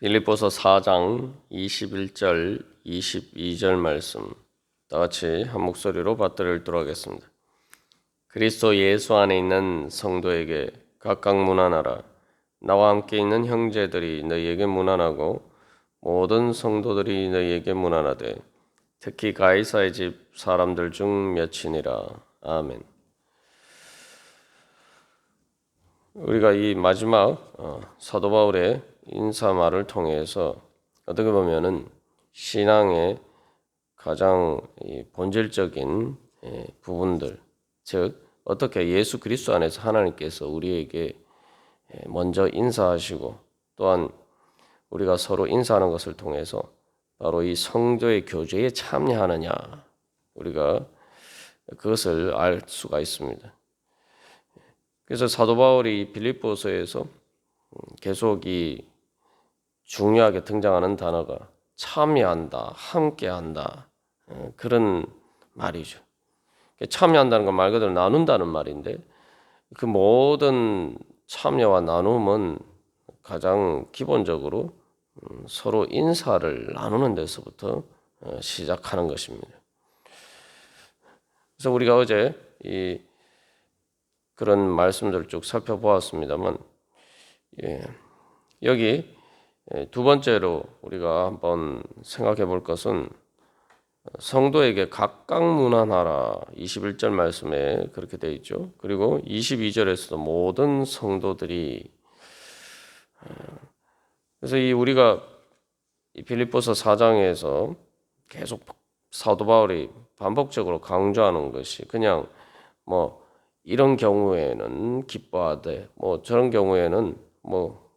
빌립보서 4장 21절 22절 말씀 다 같이 한 목소리로 받들어 읽도록 하겠습니다. 그리스도 예수 안에 있는 성도에게 각각 문안하라. 나와 함께 있는 형제들이 너희에게 문안하고 모든 성도들이 너희에게 문안하되 특히 가이사의 집 사람들 중 몇이니라. 아멘. 우리가 이 마지막 사도 바울의 인사말을 통해서 어떻게 보면은 신앙의 가장 본질적인 부분들, 즉 어떻게 예수 그리스도 안에서 하나님께서 우리에게 먼저 인사하시고 또한 우리가 서로 인사하는 것을 통해서 바로 이 성도의 교제에 참여하느냐, 우리가 그것을 알 수가 있습니다. 그래서 사도 바울이 빌립보서에서 계속 이 중요하게 등장하는 단어가 참여한다, 함께한다, 그런 말이죠. 참여한다는 건 말 그대로 나눈다는 말인데 그 모든 참여와 나눔은 가장 기본적으로 서로 인사를 나누는 데서부터 시작하는 것입니다. 그래서 우리가 어제 그런 말씀들을 쭉 살펴보았습니다만, 여기 두 번째로 우리가 한번 생각해 볼 것은 성도에게 각각 문안하라. 21절 말씀에 그렇게 되어 있죠. 그리고 22절에서도 모든 성도들이, 그래서 우리가 이 빌립보서 4장에서 계속 사도 바울이 반복적으로 강조하는 것이 그냥 이런 경우에는 기뻐하되 저런 경우에는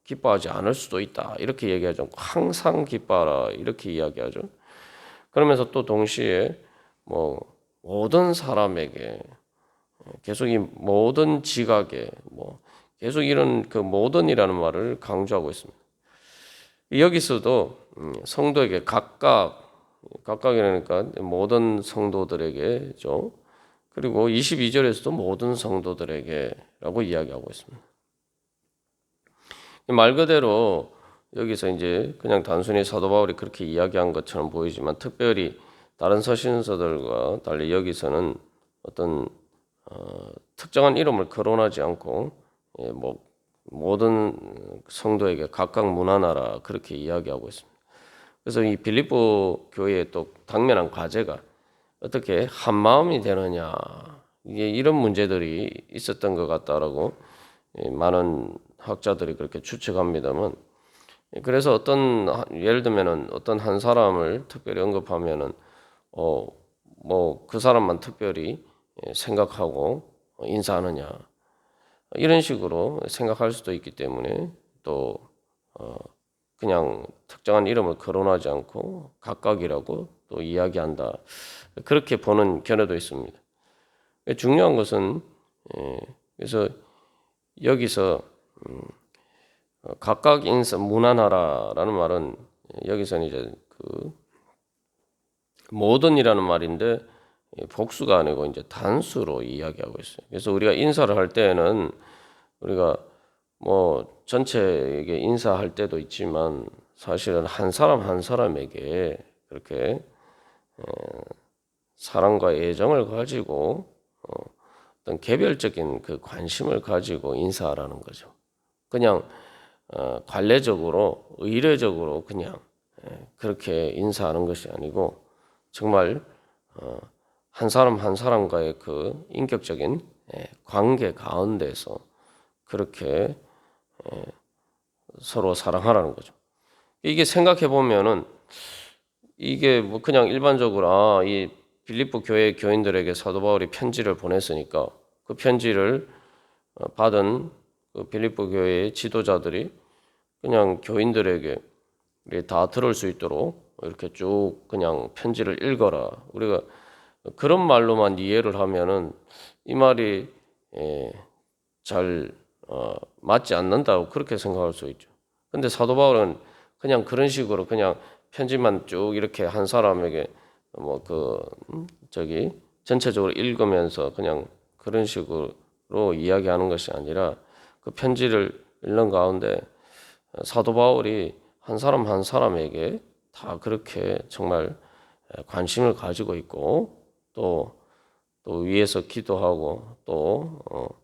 기뻐하지 않을 수도 있다, 이렇게 얘기하죠. 항상 기뻐하라, 이렇게 이야기하죠. 그러면서 또 동시에 모든 사람에게 계속 이 모든 지각에 계속 이런 그 모든이라는 말을 강조하고 있습니다. 여기서도 성도에게 각각이라니까 모든 성도들에게죠. 그리고 22절에서도 모든 성도들에게라고 이야기하고 있습니다. 말 그대로 여기서 이제 그냥 단순히 사도 바울이 그렇게 이야기한 것처럼 보이지만 특별히 다른 서신서들과 달리 여기서는 어떤 특정한 이름을 거론하지 않고 모든 성도에게 각각 문안하라, 그렇게 이야기하고 있습니다. 그래서 이 빌립보 교회의 또 당면한 과제가 어떻게 한 마음이 되느냐, 이게 이런 문제들이 있었던 것 같다라고 많은 학자들이 그렇게 추측합니다만, 그래서 예를 들면은 어떤 한 사람을 특별히 언급하면은 그 사람만 특별히 생각하고 인사하느냐, 이런 식으로 생각할 수도 있기 때문에 또 그냥 특정한 이름을 거론하지 않고 각각이라고 또 이야기한다, 그렇게 보는 견해도 있습니다. 중요한 것은 그래서 여기서 각각 인사 문안하라라는 말은 여기서는 이제 그 모든이라는 말인데 복수가 아니고 이제 단수로 이야기하고 있어요. 그래서 우리가 인사를 할 때에는 우리가 전체에게 인사할 때도 있지만 사실은 한 사람 한 사람에게 그렇게 사랑과 애정을 가지고 어떤 개별적인 그 관심을 가지고 인사하라는 거죠. 그냥 관례적으로 의례적으로 그냥 그렇게 인사하는 것이 아니고 정말 한 사람 한 사람과의 그 인격적인 관계 가운데서 그렇게 서로 사랑하라는 거죠. 이게 생각해 보면은 이게 그냥 일반적으로 이 빌립보 교회 교인들에게 사도 바울이 편지를 보냈으니까 그 편지를 받은 그 빌립보 교회의 지도자들이 그냥 교인들에게 다 들을 수 있도록 이렇게 쭉 그냥 편지를 읽어라, 우리가 그런 말로만 이해를 하면은 이 말이 잘 맞지 않는다고 그렇게 생각할 수 있죠. 근데 사도 바울은 그냥 그런 식으로 그냥 편지만 쭉 이렇게 한 사람에게 전체적으로 읽으면서 그냥 그런 식으로 이야기하는 것이 아니라 그 편지를 읽는 가운데 사도 바울이 한 사람 한 사람에게 다 그렇게 정말 관심을 가지고 있고 또 위에서 기도하고 또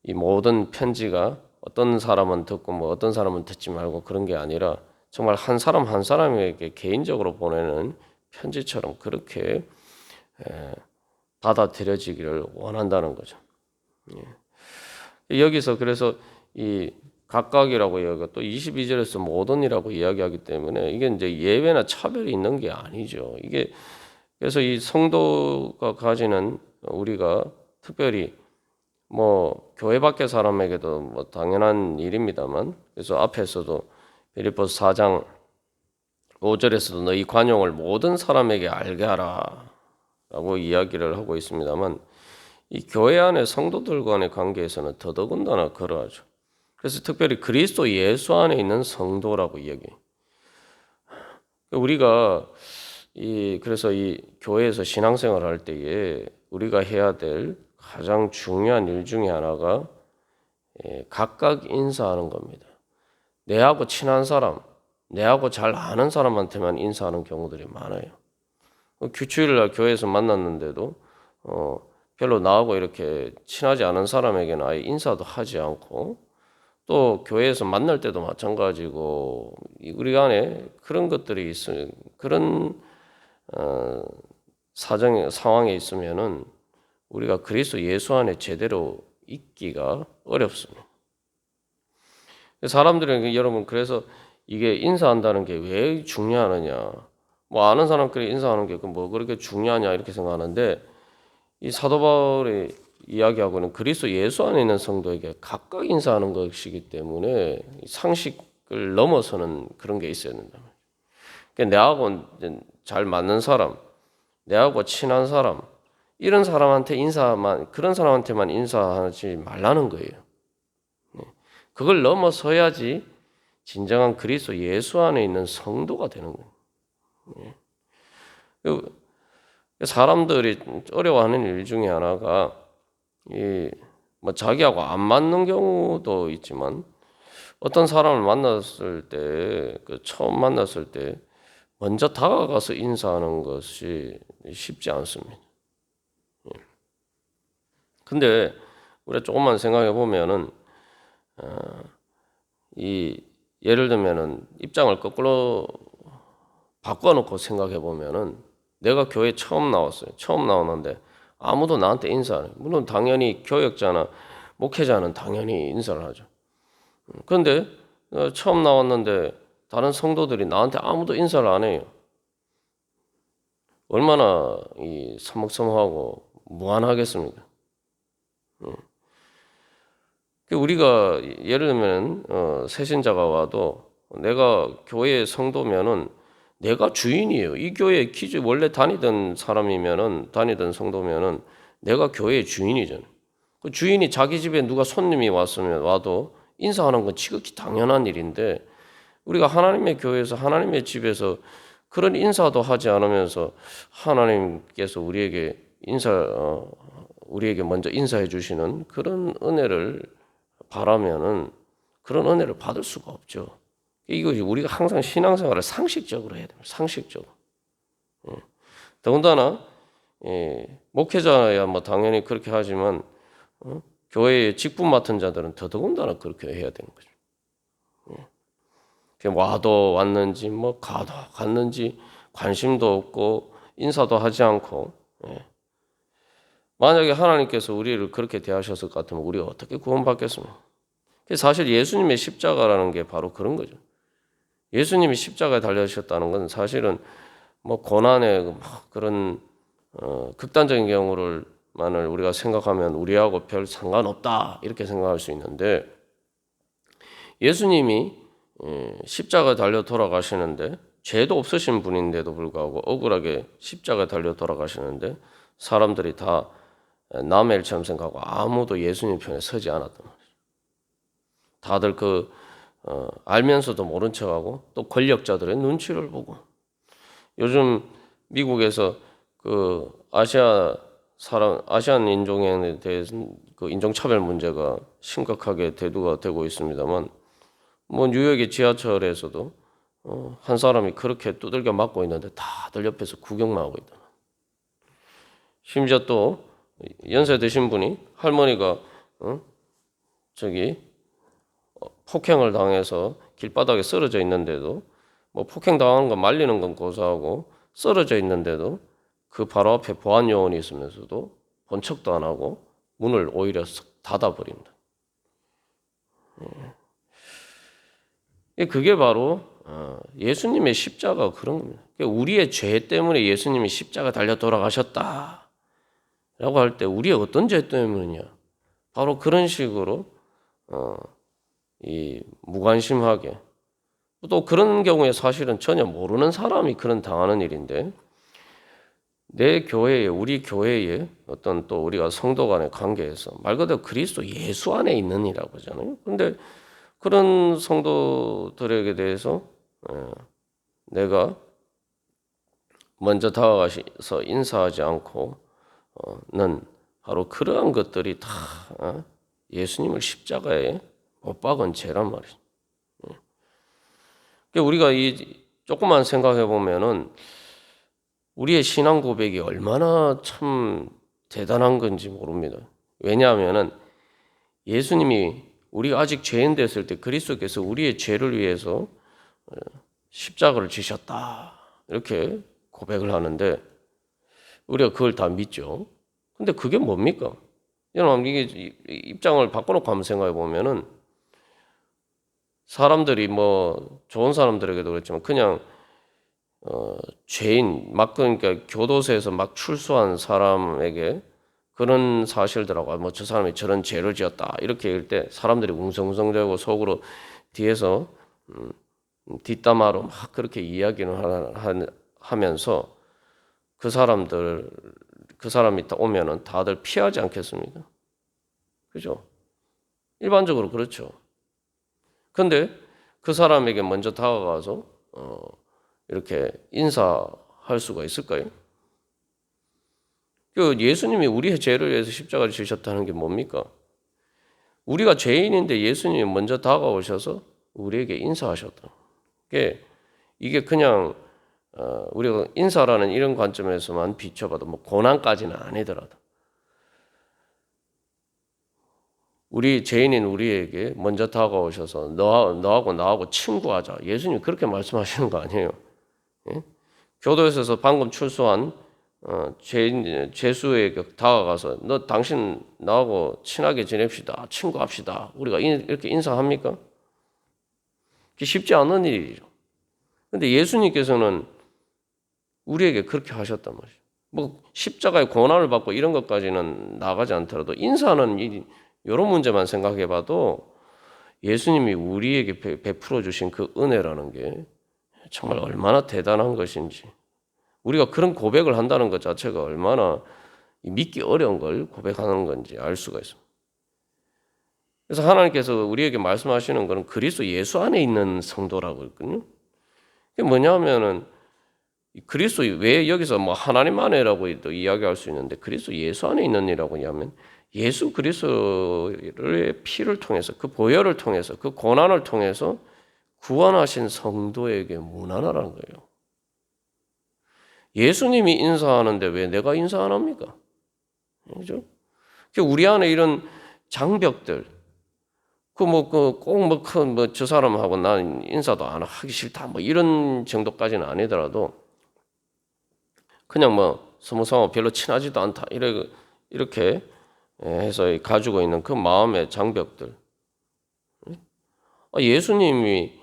이 모든 편지가 어떤 사람은 듣고 뭐 어떤 사람은 듣지 말고 그런 게 아니라 정말 한 사람 한 사람에게 개인적으로 보내는 편지처럼 그렇게 받아들여지기를 원한다는 거죠. 여기서 그래서 이 각각이라고 이야기하고 또 22절에서 모든이라고 이야기하기 때문에 이게 이제 예외나 차별이 있는 게 아니죠. 이게 그래서 이 성도가 가지는 우리가 특별히 뭐 교회 밖의 사람에게도 뭐 당연한 일입니다만 그래서 앞에서도 빌립보서 4장 5절에서도 너희 관용을 모든 사람에게 알게 하라라고 이야기를 하고 있습니다만 이 교회 안의 성도들 간의 관계에서는 더더군다나 그러하죠. 그래서 특별히 그리스도 예수 안에 있는 성도라고 이야기해요. 우리가 그래서 이 교회에서 신앙생활을 할 때에 우리가 해야 될 가장 중요한 일 중에 하나가 각각 인사하는 겁니다. 내하고 친한 사람, 내하고 잘 아는 사람한테만 인사하는 경우들이 많아요. 주일날 교회에서 만났는데도 별로 나하고 이렇게 친하지 않은 사람에게는 아예 인사도 하지 않고 또 교회에서 만날 때도 마찬가지고 우리 안에 그런 것들이 있으면 그런 상황에 있으면은 우리가 그리스도 예수 안에 제대로 있기가 어렵습니다. 사람들은 여러분 그래서 이게 인사한다는 게 왜 중요하느냐? 뭐 아는 사람끼리 인사하는 게 뭐 그렇게 중요하냐 이렇게 생각하는데 이 사도 바울이 이야기하고는 그리스도 예수 안에 있는 성도에게 각각 인사하는 것이기 때문에 상식을 넘어서는 그런 게 있어야 된다. 그러니까 내하고 잘 맞는 사람, 내하고 친한 사람 이런 사람한테 그런 사람한테만 인사하지 말라는 거예요. 그걸 넘어서야지 진정한 그리스도 예수 안에 있는 성도가 되는 거예요. 사람들이 어려워하는 일 중에 하나가 뭐 자기하고 안 맞는 경우도 있지만 어떤 사람을 만났을 때 처음 만났을 때 먼저 다가가서 인사하는 것이 쉽지 않습니다. 근데 우리가 조금만 생각해 보면은 예를 들면은 입장을 거꾸로 바꿔놓고 생각해 보면은 내가 교회 처음 나왔어요. 처음 나왔는데 아무도 나한테 인사 안 해요. 물론 당연히 교역자나 목회자는 당연히 인사를 하죠. 그런데 처음 나왔는데 다른 성도들이 나한테 아무도 인사를 안 해요. 얼마나 서먹서먹하고 무안하겠습니까? 우리가 예를 들면 새신자가 와도 내가 교회 성도면은 내가 주인이에요. 이 교회 원래 다니던 사람이면은 다니던 성도면은 내가 교회의 주인이잖아요. 그 주인이 자기 집에 누가 손님이 와도 인사하는 건 지극히 당연한 일인데 우리가 하나님의 교회에서 하나님의 집에서 그런 인사도 하지 않으면서 하나님께서 우리에게 먼저 인사해 주시는 그런 은혜를 바라면은 그런 은혜를 받을 수가 없죠. 이거 우리가 항상 신앙생활을 상식적으로 해야 됩니다. 상식적으로. 더군다나 목회자야 뭐 당연히 그렇게 하지만 교회의 직분 맡은 자들은 더더군다나 그렇게 해야 되는 거죠. 와도 왔는지 뭐 가도 갔는지 관심도 없고 인사도 하지 않고 만약에 하나님께서 우리를 그렇게 대하셨을 것 같으면 우리가 어떻게 구원받겠습니까? 사실 예수님의 십자가라는 게 바로 그런 거죠. 예수님이 십자가에 달려주셨다는 건 사실은 뭐 고난의 그런 극단적인 경우만을 우리가 생각하면 우리하고 별 상관없다 이렇게 생각할 수 있는데 예수님이 십자가에 달려 돌아가시는데 죄도 없으신 분인데도 불구하고 억울하게 십자가에 달려 돌아가시는데 사람들이 다 남의 일처럼 생각하고 아무도 예수님 편에 서지 않았단 말이에요. 다들 알면서도 모른 척하고 또 권력자들의 눈치를 보고 요즘 미국에서 아시안 인종에 대해서 인종차별 문제가 심각하게 대두가 되고 있습니다만 뭐 뉴욕의 지하철에서도 한 사람이 그렇게 두들겨 맞고 있는데 다들 옆에서 구경만 하고 있다. 심지어 또 연세 드신 분이 할머니가 저기 폭행을 당해서 길바닥에 쓰러져 있는데도 뭐 폭행 당하는 건 말리는 건 고사하고 쓰러져 있는데도 그 바로 앞에 보안 요원이 있으면서도 본 척도 안 하고 문을 오히려 닫아버립니다. 그게 바로 예수님의 십자가 그런 겁니다. 우리의 죄 때문에 예수님이 십자가 달려 돌아가셨다라고 할 때 우리의 어떤 죄 때문이냐? 바로 그런 식으로 이 무관심하게 또 그런 경우에 사실은 전혀 모르는 사람이 그런 당하는 일인데 내 교회에 우리 교회에 어떤 또 우리가 성도 간의 관계에서 말 그대로 그리스도 예수 안에 있는 이라고 하잖아요. 그런데 그런 성도들에게 대해서 내가 먼저 다가가서 인사하지 않고는 바로 그러한 것들이 다 예수님을 십자가에 못 박은 죄란 말이죠. 우리가 이 조금만 생각해 보면은 우리의 신앙 고백이 얼마나 참 대단한 건지 모릅니다. 왜냐하면은 예수님이 우리가 아직 죄인 됐을 때 그리스도께서 우리의 죄를 위해서 십자가를 지셨다 이렇게 고백을 하는데 우리가 그걸 다 믿죠. 근데 그게 뭡니까? 여러분 이게 입장을 바꿔놓고 한번 생각해 보면은 사람들이 뭐 좋은 사람들에게도 그렇지만 그냥 죄인 막 그러니까 교도소에서 막 출소한 사람에게 그런 사실들하고 뭐 저 사람이 저런 죄를 지었다 이렇게 할 때 사람들이 웅성웅성대고 속으로 뒤에서 뒷담화로 막 그렇게 이야기를 하면서 그 사람이 오면은 다들 피하지 않겠습니까? 그죠? 일반적으로 그렇죠. 근데 그 사람에게 먼저 다가가서 이렇게 인사할 수가 있을까요? 그 예수님이 우리의 죄를 위해서 십자가를 지셨다는 게 뭡니까? 우리가 죄인인데 예수님이 먼저 다가오셔서 우리에게 인사하셨다. 이게 그냥 우리가 인사라는 이런 관점에서만 비춰봐도 뭐 고난까지는 아니더라도 우리 죄인인 우리에게 먼저 다가오셔서 너하고 나하고 친구하자. 예수님이 그렇게 말씀하시는 거 아니에요. 예? 교도소에서 방금 출소한 죄수에게 다가가서 너 당신 나하고 친하게 지냅시다. 친구합시다. 우리가 이렇게 인사합니까? 그게 쉽지 않은 일이죠. 그런데 예수님께서는 우리에게 그렇게 하셨단 말이에요. 뭐 십자가의 고난을 받고 이런 것까지는 나가지 않더라도 인사는 이런 문제만 생각해 봐도 예수님이 우리에게 베풀어 주신 그 은혜라는 게 정말 얼마나 대단한 것인지 우리가 그런 고백을 한다는 것 자체가 얼마나 믿기 어려운 걸 고백하는 건지 알 수가 있습니다. 그래서 하나님께서 우리에게 말씀하시는 것은 그리스도 예수 안에 있는 성도라고 했거든요. 그게 뭐냐면은 그리스도 왜 여기서 뭐 하나님 안에라고 이야기할 수 있는데 그리스도 예수 안에 있는 이라고 하면 예수 그리스도의 피를 통해서 그 보혈을 통해서 그 고난을 통해서 구원하신 성도에게 무난하라는 거예요. 예수님이 인사하는데 왜 내가 인사 안 합니까? 그죠? 우리 안에 이런 장벽들, 저 사람하고 난 인사도 안 하기 싫다, 뭐 이런 정도까지는 아니더라도 그냥 뭐 서무서무 별로 친하지도 않다, 이렇게 해서 가지고 있는 그 마음의 장벽들. 예수님이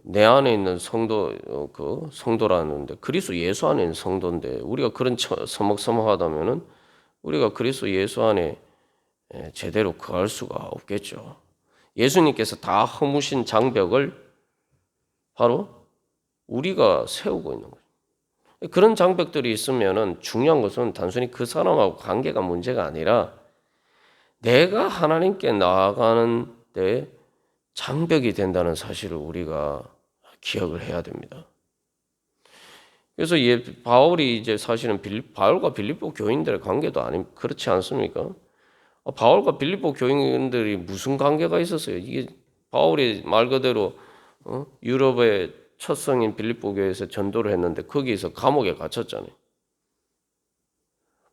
내 안에 있는 성도라는데 그리스도 예수 안에 있는 성도인데 우리가 그런 서먹서먹하다면은 우리가 그리스도 예수 안에 제대로 거할 수가 없겠죠. 예수님께서 다 허무신 장벽을 바로 우리가 세우고 있는 거예요. 그런 장벽들이 있으면은 중요한 것은 단순히 그 사람하고 관계가 문제가 아니라 내가 하나님께 나아가는 데 장벽이 된다는 사실을 우리가 기억을 해야 됩니다. 그래서 바울이 이제 사실은 바울과 빌립보 교인들의 관계도 그렇지 않습니까? 바울과 빌립보 교인들이 무슨 관계가 있었어요? 이게 바울이 말 그대로 유럽의 첫 성인 빌립보 교회에서 전도를 했는데 거기에서 감옥에 갇혔잖아요.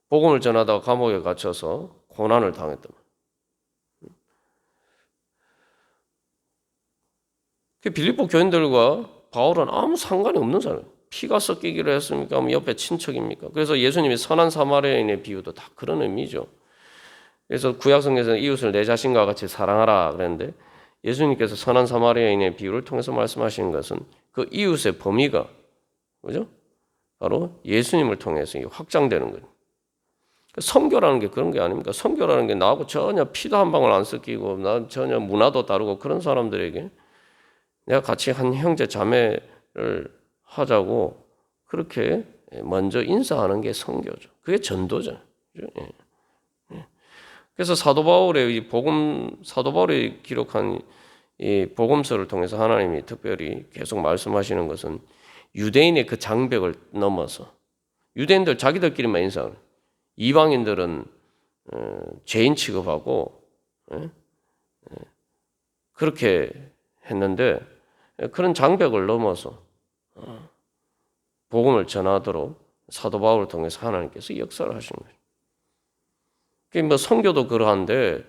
복음을 전하다가 감옥에 갇혀서 고난을 당했단 말이에요. 빌립보 교인들과 바울은 아무 상관이 없는 사람이에요. 피가 섞이기로 했습니까? 옆에 친척입니까? 그래서 예수님이 선한 사마리아인의 비유도 다 그런 의미죠. 그래서 구약성경에서는 이웃을 내 자신과 같이 사랑하라 그랬는데 예수님께서 선한 사마리아인의 비유를 통해서 말씀하시는 것은 그 이웃의 범위가 그죠? 바로 예수님을 통해서 확장되는 거예요. 선교라는 게 그런 게 아닙니까? 선교라는 게 나하고 전혀 피도 한 방울 안 섞이고 나 전혀 문화도 다르고 그런 사람들에게 내가 같이 한 형제 자매를 하자고 그렇게 먼저 인사하는 게 선교죠. 그게 전도죠. 그래서 사도 바울이 기록한 이 복음서를 통해서 하나님이 특별히 계속 말씀하시는 것은 유대인의 그 장벽을 넘어서 유대인들 자기들끼리만 인사하는 이방인들은 죄인 취급하고 그렇게 했는데 그런 장벽을 넘어서 복음을 전하도록 사도 바울을 통해서 하나님께서 역사를 하신 거예요. 뭐 선교도 그러한데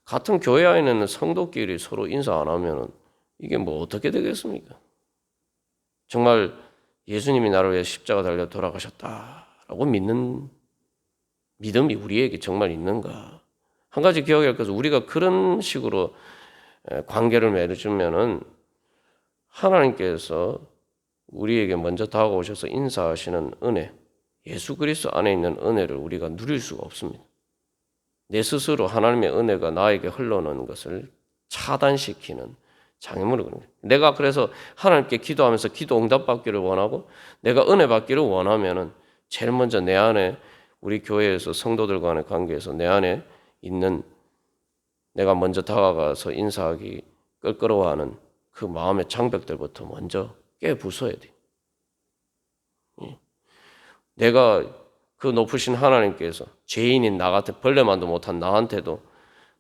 같은 교회 안에는 성도끼리 서로 인사 안 하면 이게 뭐 어떻게 되겠습니까? 정말 예수님이 나를 위해 십자가 달려 돌아가셨다라고 믿는 믿음이 우리에게 정말 있는가? 한 가지 기억해야 할 것은 우리가 그런 식으로 관계를 맺으면은 하나님께서 우리에게 먼저 다가오셔서 인사하시는 은혜, 예수 그리스도 안에 있는 은혜를 우리가 누릴 수가 없습니다. 내 스스로 하나님의 은혜가 나에게 흘러오는 것을 차단시키는 장애물을 그런 거예요. 내가 그래서 하나님께 기도하면서 기도 응답받기를 원하고 내가 은혜 받기를 원하면은 제일 먼저 내 안에 우리 교회에서 성도들 간의 관계에서 내 안에 있는 내가 먼저 다가가서 인사하기 껄끄러워하는 그 마음의 장벽들부터 먼저 깨부숴야 돼. 내가 그 높으신 하나님께서 죄인인 나 같은 벌레만도 못한 나한테도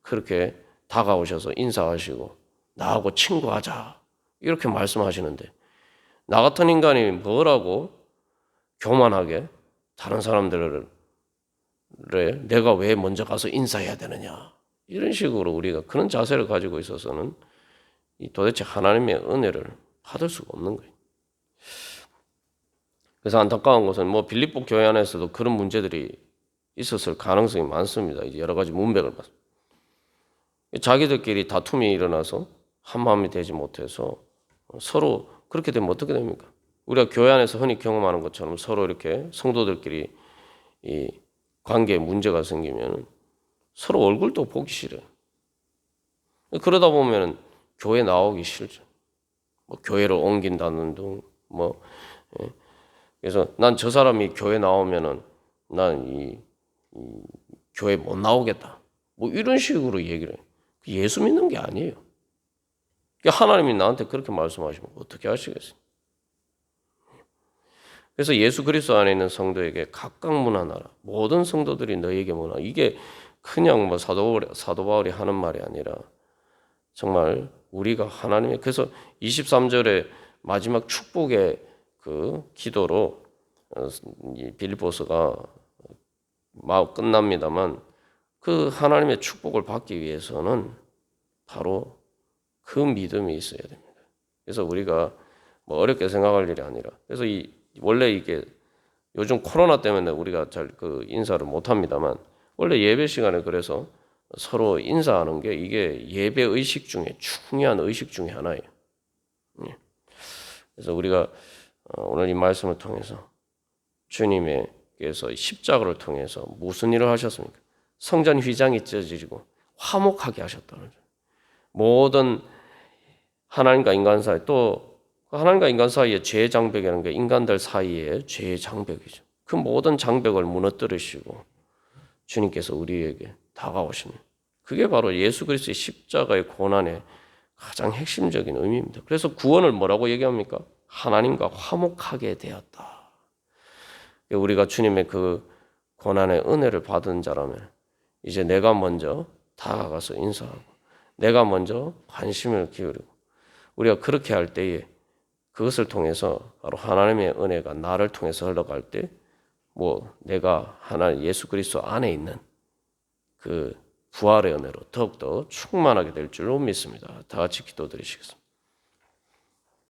그렇게 다가오셔서 인사하시고 나하고 친구하자 이렇게 말씀하시는데 나 같은 인간이 뭐라고 교만하게 다른 사람들을 내가 왜 먼저 가서 인사해야 되느냐 이런 식으로 우리가 그런 자세를 가지고 있어서는 도대체 하나님의 은혜를 받을 수가 없는 거예요. 그래서 안타까운 것은 뭐 빌립보 교회 안에서도 그런 문제들이 있었을 가능성이 많습니다. 이제 여러 가지 문맥을 봐서 자기들끼리 다툼이 일어나서 한 마음이 되지 못해서 서로 그렇게 되면 어떻게 됩니까? 우리가 교회 안에서 흔히 경험하는 것처럼 서로 이렇게 성도들끼리 이 관계에 문제가 생기면 서로 얼굴도 보기 싫어요. 그러다 보면 교회 나오기 싫죠. 뭐 교회를 옮긴다는 등 뭐 그래서 난 저 사람이 교회 나오면은 난 이 교회 못 나오겠다. 뭐 이런 식으로 얘기를 해요. 예수 믿는 게 아니에요. 하나님이 나한테 그렇게 말씀하시면 어떻게 하시겠어요? 그래서 예수 그리스도 안에 있는 성도에게 각각 문안하라. 모든 성도들이 너에게 문안. 이게 그냥 뭐 사도 바울이 하는 말이 아니라 정말 우리가 하나님의 그래서 23절에 마지막 축복의 그 기도로 이 빌립보서가 막 끝납니다만 그 하나님의 축복을 받기 위해서는 바로 그 믿음이 있어야 됩니다. 그래서 우리가 뭐 어렵게 생각할 일이 아니라 그래서 원래 이게 요즘 코로나 때문에 우리가 잘 그 인사를 못 합니다만 원래 예배 시간에 그래서 서로 인사하는 게 이게 예배 의식 중에 중요한 의식 중에 하나예요. 그래서 우리가 오늘 이 말씀을 통해서 주님께서 십자가를 통해서 무슨 일을 하셨습니까? 성전 휘장이 찢어지고 화목하게 하셨다는 거죠. 모든 하나님과 인간 사이 또 하나님과 인간 사이의 죄의 장벽이라는 게 인간들 사이의 죄의 장벽이죠. 그 모든 장벽을 무너뜨리시고 주님께서 우리에게 다가오시는 그게 바로 예수 그리스도의 십자가의 고난의 가장 핵심적인 의미입니다. 그래서 구원을 뭐라고 얘기합니까? 하나님과 화목하게 되었다. 우리가 주님의 그 고난의 은혜를 받은 자라면 이제 내가 먼저 다가가서 인사하고 내가 먼저 관심을 기울이고 우리가 그렇게 할 때에 그것을 통해서 바로 하나님의 은혜가 나를 통해서 흘러갈 때 내가 하나님 예수 그리스도 안에 있는 그 부활의 은혜로 더욱더 충만하게 될 줄로 믿습니다. 다 같이 기도드리시겠습니다.